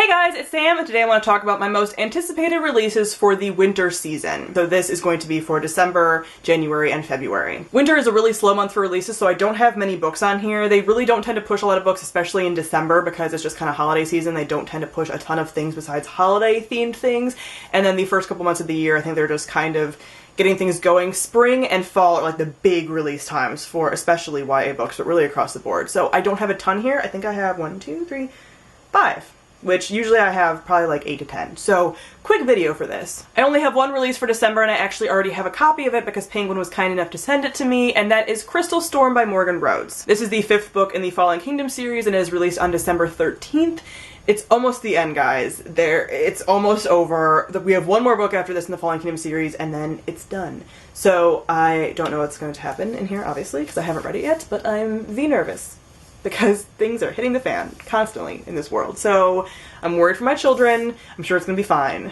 Hey guys, it's Sam, and today I want to talk about my most anticipated releases for the winter season. So this is going to be for December, January, and February. Winter is a really slow month for releases, so I don't have many books on here. They really don't tend to push a lot of books, especially in December, because it's just kind of holiday season. They don't tend to push a ton of things besides holiday-themed things. And then the first couple months of the year, I think they're just kind of getting things going. Spring and fall are like the big release times for especially YA books, but really across the board. So I don't have a ton here. I think I have 1, 2, 3, 5. Which usually I have probably like 8 to 10. So, quick video for this. I only have one release for December, and I actually already have a copy of it because Penguin was kind enough to send it to me, and that is Crystal Storm by Morgan Rhodes. This is the 5th book in the Fallen Kingdom series and is released on December 13th. It's almost the end, guys. It's almost over. We have one more book after this in the Fallen Kingdom series, and then it's done. So, I don't know what's going to happen in here, obviously, because I haven't read it yet, but I'm nervous. Because things are hitting the fan constantly in this world. So I'm worried for my children. I'm sure it's going to be fine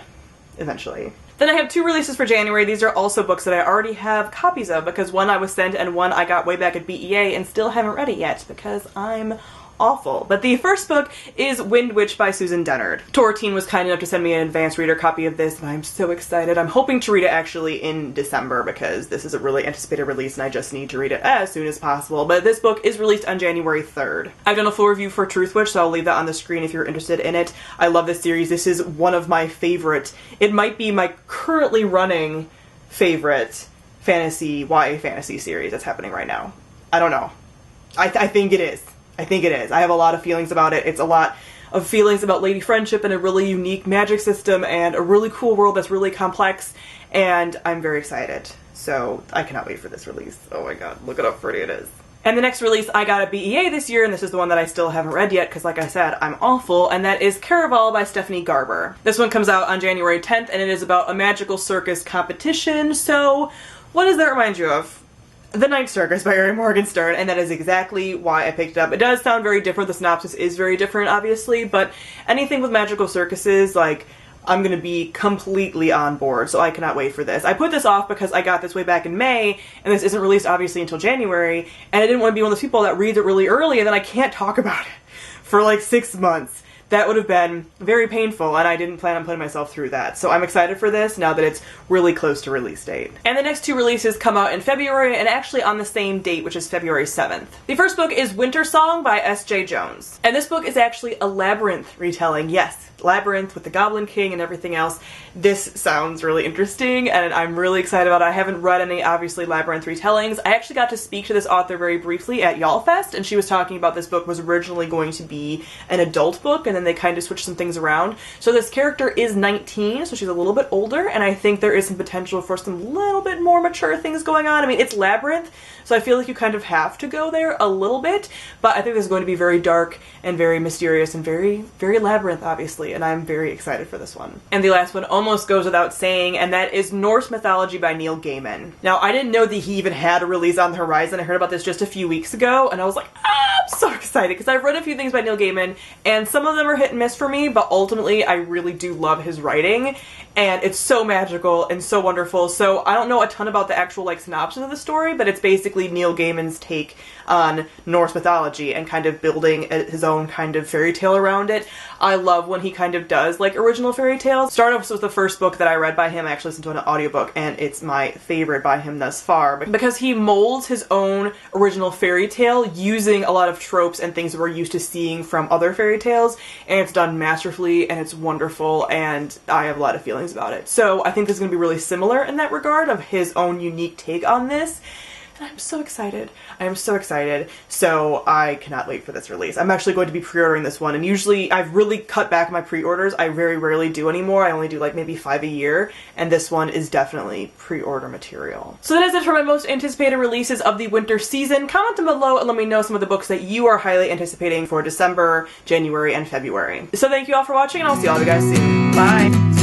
eventually. Then I have 2 releases for January. These are also books that I already have copies of because one I was sent and one I got way back at BEA and still haven't read it yet because I'm awful. But the first book is Wind Witch by Susan Dennard. Tortine was kind enough to send me an advanced reader copy of this, and I'm so excited. I'm hoping to read it actually in December because this is a really anticipated release and I just need to read it as soon as possible. But this book is released on January 3rd. I've done a full review for Truthwitch, so I'll leave that on the screen if you're interested in it. I love this series. This is one of my favorite. It might be my currently running favorite YA fantasy series that's happening right now. I don't know. I think it is. I think it is. I have a lot of feelings about it. It's a lot of feelings about lady friendship and a really unique magic system and a really cool world that's really complex, and I'm very excited. So I cannot wait for this release. Oh my god, look at how pretty it is. And the next release I got at BEA this year, and this is the one that I still haven't read yet because like I said, I'm awful, and that is Caraval by Stephanie Garber. This one comes out on January 10th, and it is about a magical circus competition. So what does that remind you of? The Night Circus by Erin Morgenstern, and that is exactly why I picked it up. It does sound very different, the synopsis is very different, obviously, but anything with magical circuses, like, I'm gonna be completely on board, so I cannot wait for this. I put this off because I got this way back in May, and this isn't released, obviously, until January, and I didn't want to be one of those people that reads it really early, and then I can't talk about it for like 6 months. That would have been very painful, and I didn't plan on putting myself through that. So I'm excited for this now that it's really close to release date. And the next 2 releases come out in February, and actually on the same date, which is February 7th. The first book is Winter Song by S.J. Jones. And this book is actually a Labyrinth retelling. Yes, Labyrinth with the Goblin King and everything else. This sounds really interesting, and I'm really excited about it. I haven't read any, obviously, Labyrinth retellings. I actually got to speak to this author very briefly at YALLFest, and she was talking about this book was originally going to be an adult book, and then they kind of switched some things around. So this character is 19, so she's a little bit older, and I think there is some potential for some little bit more mature things going on. I mean, it's Labyrinth, so I feel like you kind of have to go there a little bit, but I think this is going to be very dark and very mysterious and very, very Labyrinth, obviously, and I'm very excited for this one. And the last one almost goes without saying, and that is Norse Mythology by Neil Gaiman. Now, I didn't know that he even had a release on the horizon. I heard about this just a few weeks ago, and I was like, I'm so excited, because I've read a few things by Neil Gaiman, and some of them are hit and miss for me, but ultimately, I really do love his writing, and it's so magical and so wonderful. So I don't know a ton about the actual like synopsis of the story, but it's basically Neil Gaiman's take on Norse mythology and kind of building his own kind of fairy tale around it. I love when he kind of does like original fairy tales. Started off with the first book that I read by him. I actually listened to an audiobook, and it's my favorite by him thus far because he molds his own original fairy tale using a lot of tropes and things that we're used to seeing from other fairy tales, and it's done masterfully and it's wonderful, and I have a lot of feelings about it. So I think this is going to be really similar in that regard of his own unique take on this. And I'm so excited. I am so excited. So I cannot wait for this release. I'm actually going to be pre-ordering this one, and usually I've really cut back my pre-orders. I very rarely do anymore. I only do like maybe 5 a year, and this one is definitely pre-order material. So that is it for my most anticipated releases of the winter season. Comment them below and let me know some of the books that you are highly anticipating for December, January, and February. So thank you all for watching, and I'll see all of you guys soon. Bye!